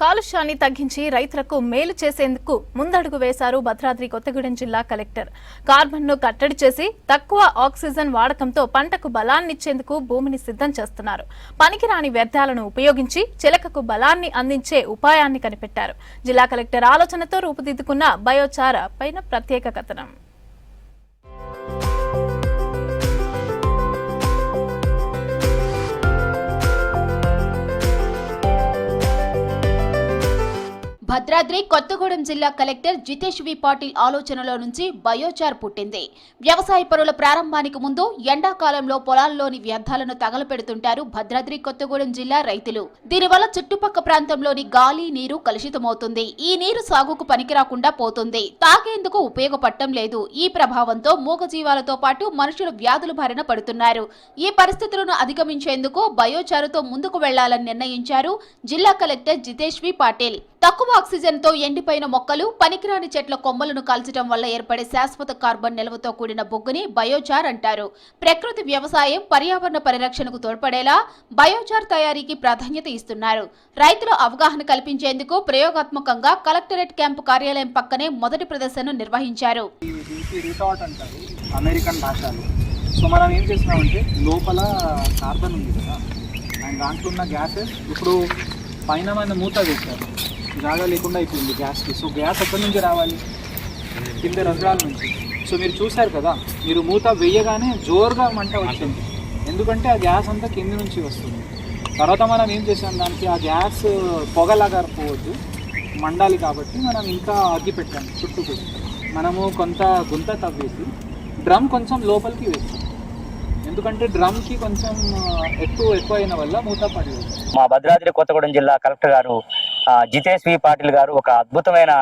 కాలుష్యాన్ని తగ్గించి రైతులకు మేలు చేసేందుకు ముందడుగు వేశారు భద్రాద్రి కొత్తగూడెం జిల్లా కలెక్టర్. కార్బన్ను కట్టడి చేసి తక్కువ ఆక్సిజన్ వాడకంతో పంటకు బలాన్నిచ్చేందుకు భూమిని సిద్ధం చేస్తున్నారు. పనికిరాని వ్యర్థాలను ఉపయోగించి చిలకకు బలాన్ని అందించే ఉపాయాన్ని కనిపెట్టారు. జిల్లా కలెక్టర్ ఆలోచనతో రూపుదిద్దుకున్న బయోచార పైన ప్రత్యేక కథనం. భద్రాద్రి కొత్తగూడెం జిల్లా కలెక్టర్ జితేష్ వి పాటిల్ ఆలోచనలో నుంచి బయోచార్ పుట్టింది. వ్యవసాయ పనుల ప్రారంభానికి ముందు ఎండాకాలంలో పొలాల్లోని వ్యర్థాలను తగలపెడుతుంటారు భద్రాద్రి కొత్తగూడెం జిల్లా రైతులు. దీనివల్ల చుట్టుపక్క ప్రాంతంలోని గాలి, నీరు కలుషితమవుతుంది. ఈ నీరు సాగుకు పనికిరాకుండా పోతుంది. తాగేందుకు ఉపయోగపడటం లేదు. ఈ ప్రభావంతో మూగజీవాలతో పాటు మనుషులు వ్యాధుల బారిన పడుతున్నారు. ఈ పరిస్థితులను అధిగమించేందుకు బయోచారుతో ముందుకు వెళ్లాలని నిర్ణయించారు జిల్లా కలెక్టర్ జితేష్ వి పాటిల్. తక్కువ ఆక్సిజన్ తో ఎండిపోయిన మొక్కలు, పనికిరాని చెట్ల కొమ్మలను కాల్చడం వల్ల ఏర్పడే శాశ్వత కార్బన్ నిల్వతో కూడిన బొగ్గుని బయోచార్ అంటారు. ప్రకృతి వ్యవసాయం, పర్యావరణ పరిరక్షణకు తోడ్పడేలా బయోచార్ తయారీకి ప్రాధాన్యత ఇస్తున్నారు. రైతులు అవగాహన కల్పించేందుకు ప్రయోగాత్మకంగా కలెక్టరేట్ క్యాంపు కార్యాలయం పక్కనే మొదటి ప్రదర్శనను నిర్వహించారు. అమెరికన్ భాషలు. సో మనం ఏం చేస్తున్నామంటే లోపల కార్బన్ ఉంది కదా, అండ్ దాంట్లో ఉన్న గ్యాసెస్ ఇప్పుడు పైన మన మూత వేశారు, జాగా లేకుండా అయిపోయింది గ్యాస్కి. సో గ్యాస్ ఎక్కడి నుంచి రావాలి? కింద రంధ్రాల నుంచి. సో మీరు చూశారు కదా, మీరు మూత వేయగానే జోరుగా మంట వచ్చింది, ఎందుకంటే ఆ గ్యాస్ అంతా కింద నుంచి వస్తుంది. తర్వాత మనం ఏం చేసాం, దానికి ఆ గ్యాస్ పొగలాగా పోవద్దు, మండాలి కాబట్టి మనం ఇంకా అగ్గి పెట్టాం. చుట్టూ మనము కొంత గుంత తవ్వేసి డ్రమ్ కొంచెం లోపలికి వేస్తాం, ఎందుకంటే డ్రమ్కి కొంచెం ఎక్కువ అయిన వల్ల మూత పడలేదు. మా భద్రాద్రి కొత్తగూడెం జిల్లా కలెక్టర్ గారు జితేష్ వి పాటిల్ గారు ఒక అద్భుతమైన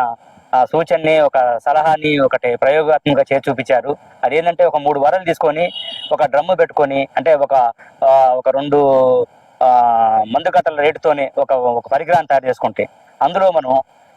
సూచనని, ఒక సలహాని ఒకటి ప్రయోగాత్మకంగా చేసి చూపించారు. అదేంటంటే ఒక 3 వరలు తీసుకొని ఒక డ్రమ్ము పెట్టుకొని, అంటే ఒక 2 మందు కట్టల రేటుతోనే ఒక పరికరాన్ని తయారు చేసుకుంటే, అందులో మనం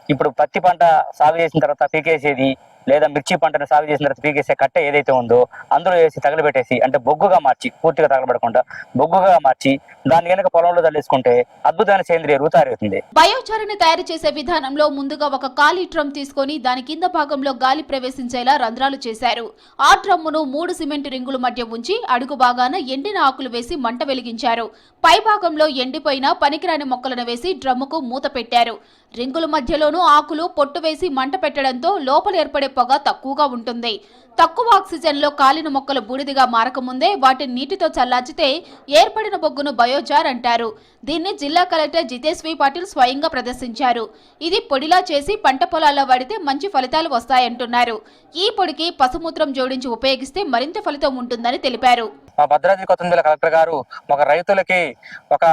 ఇప్పుడు పత్తి పంట సాగు చేసిన తర్వాత పీకేసేది, లేదా మిర్చి పంటను సాగు చేసిన తర్వాత పీకేసే కట్టె ఏదైతే ఉందో అందులో వేసి తగలబెట్టేసి, అంటే బొగ్గుగా మార్చి, పూర్తిగా తగలబెట్టకుండా బొగ్గుగా మార్చి దాన్ని కనుక పొలంలో తల్లేసుకుంటే అద్భుతమైన సేంద్రియ ఎరువు తయారవుతుంది. బయోచారుని తయారు చేసే విధానంలో ముందుగా ఒక ఖాళీ డ్రమ్ తీసుకొని దాని కింద భాగంలో గాలి ప్రవేశించేలా రంధ్రాలు చేశారు. ఆ డ్రమ్మును 3 సిమెంట్ రింగుల మధ్య ఉంచి అడుగు భాగాన ఎండిన ఆకులు వేసి మంట వెలిగించారు. పై భాగంలో ఎండిపోయిన పనికిరాని మొక్కలను వేసి డ్రమ్ముకు మూత పెట్టారు. రింగుల మధ్యలోనూ ఆకులు పొట్టు వేసి మంట పెట్టడంతో లోపల ఏర్పడే పొగ తక్కువగా ఉంటుంది. తక్కువ ఆక్సిజన్ లో కాలిన మొక్కలు బూడిదిగా మారకముందే వాటిని నీటితో చల్లార్చితే ఏర్పడిన బొగ్గును బయోచార్ అంటారు. దీన్ని జిల్లా కలెక్టర్ జితేష్ వి పాటిల్ స్వయంగా ప్రదర్శించారు. ఇది పొడిలా చేసి పంట పొలాల్లో వాడితే మంచి ఫలితాలు వస్తాయంటున్నారు. ఈ పొడికి పశుమూత్రం జోడించి ఉపయోగిస్తే మరింత ఫలితం ఉంటుందని తెలిపారు. భద్రాద్రి కొత్తగూడెం జిల్లా కలెక్టర్ గారు ఒక రైతులకి ఒక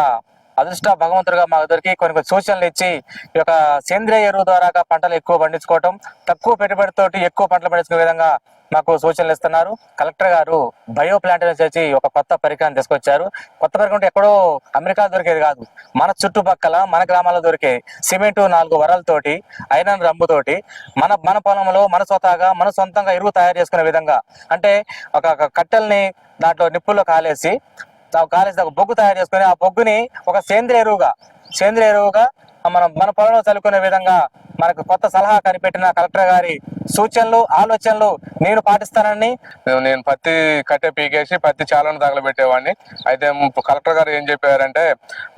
అదృష్ట భగవంతుడిగా మాకు దొరికి కొన్ని సూచనలు ఇచ్చి, ఈ యొక్క సేంద్రియ ఎరువు ద్వారా పంటలు ఎక్కువ పండించుకోవటం, తక్కువ పెట్టుబడితోటి ఎక్కువ పంటలు పండించుకునే విధంగా మాకు సూచనలు ఇస్తున్నారు. కలెక్టర్ గారు బయో ప్లాంట్ చేసి ఒక కొత్త పరికరాన్ని తీసుకొచ్చారు. కొత్త పరికరం అంటే ఎక్కడో అమెరికా దొరికేది కాదు, మన చుట్టుపక్కల మన గ్రామాల్లో దొరికే సిమెంటు 4 వరలతోటి, ఐరన్ రమ్ముతోటి మన పొలంలో మన స్వతహాగా మన సొంతంగా ఎరువు తయారు చేసుకునే విధంగా, అంటే ఒక కట్టెల్ని దాంట్లో నిప్పుల్లో కాలేసి బొగ్గు తయారు చేసుకుని ఆ బొగ్గుని ఒక సేంద్రియ ఎరువుగా మన పొలంలో చల్లుకునే విధంగా మనకు కొత్త సలహా కనిపెట్టిన కలెక్టర్ గారి సూచనలు, ఆలోచనలు నేను పాటిస్తానని. నేను పత్తి కట్టె పీకేసి పత్తి చాలను తగలబెట్టేవాడిని. అయితే కలెక్టర్ గారు ఏం చెప్పారంటే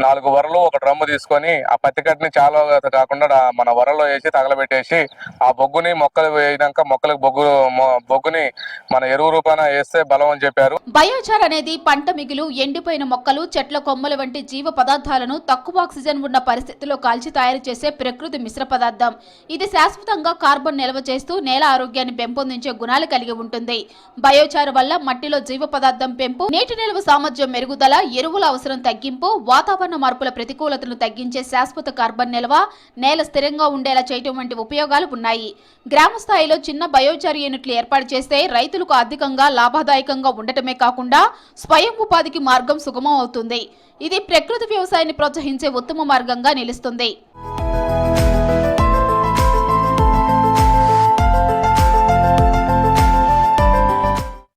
4 వరలు ఒక డ్రమ్ము తీసుకొని ఆ పత్తి కట్టని చాలా కాకుండా మన వరలో వేసి తగలబెట్టేసి ఆ బొగ్గుని మొక్కలు వేయడాక మొక్కలకు బొగ్గుని మన ఎరువు రూపాన వేస్తే బలం అని చెప్పారు. బయోచార్ అనేది పంట మిగులు, ఎండిపోయిన మొక్కలు, చెట్ల కొమ్మల వంటి జీవ పదార్థాలను తక్కువ ఆక్సిజన్ ఉన్న పరిస్థితిలో కాల్చి తయారు చేసే ప్రకృతి మిశ్ర పదార్థం. ఇది శాశ్వతంగా కార్బన్ నిల్వ చేస్తూ నేల ఆరోగ్యాన్ని పెంపొందించే గుణాలు కలిగి ఉంటుంది. బయోచార్ వల్ల మట్టిలో జీవ పదార్థం పెంపు, నీటి నిల్వ సామర్థ్యం మెరుగుదల, ఎరువుల అవసరం తగ్గింపు, వాతావరణ మార్పుల ప్రతికూలతను తగ్గించే శాశ్వత కార్బన్ నిల్వ, నేల స్థిరంగా ఉండేలా చేయటం వంటి ఉపయోగాలు ఉన్నాయి. గ్రామ స్థాయిలో చిన్న బయోచార్ యూనిట్లు ఏర్పాటు చేస్తే రైతులకు ఆర్థికంగా లాభదాయకంగా ఉండటమే కాకుండా స్వయం ఉపాధికి మార్గం సుగమం అవుతుంది. ఇది ప్రకృతి వ్యవసాయాన్ని ప్రోత్సహించే ఉత్తమ మార్గంగా నిలుస్తుంది.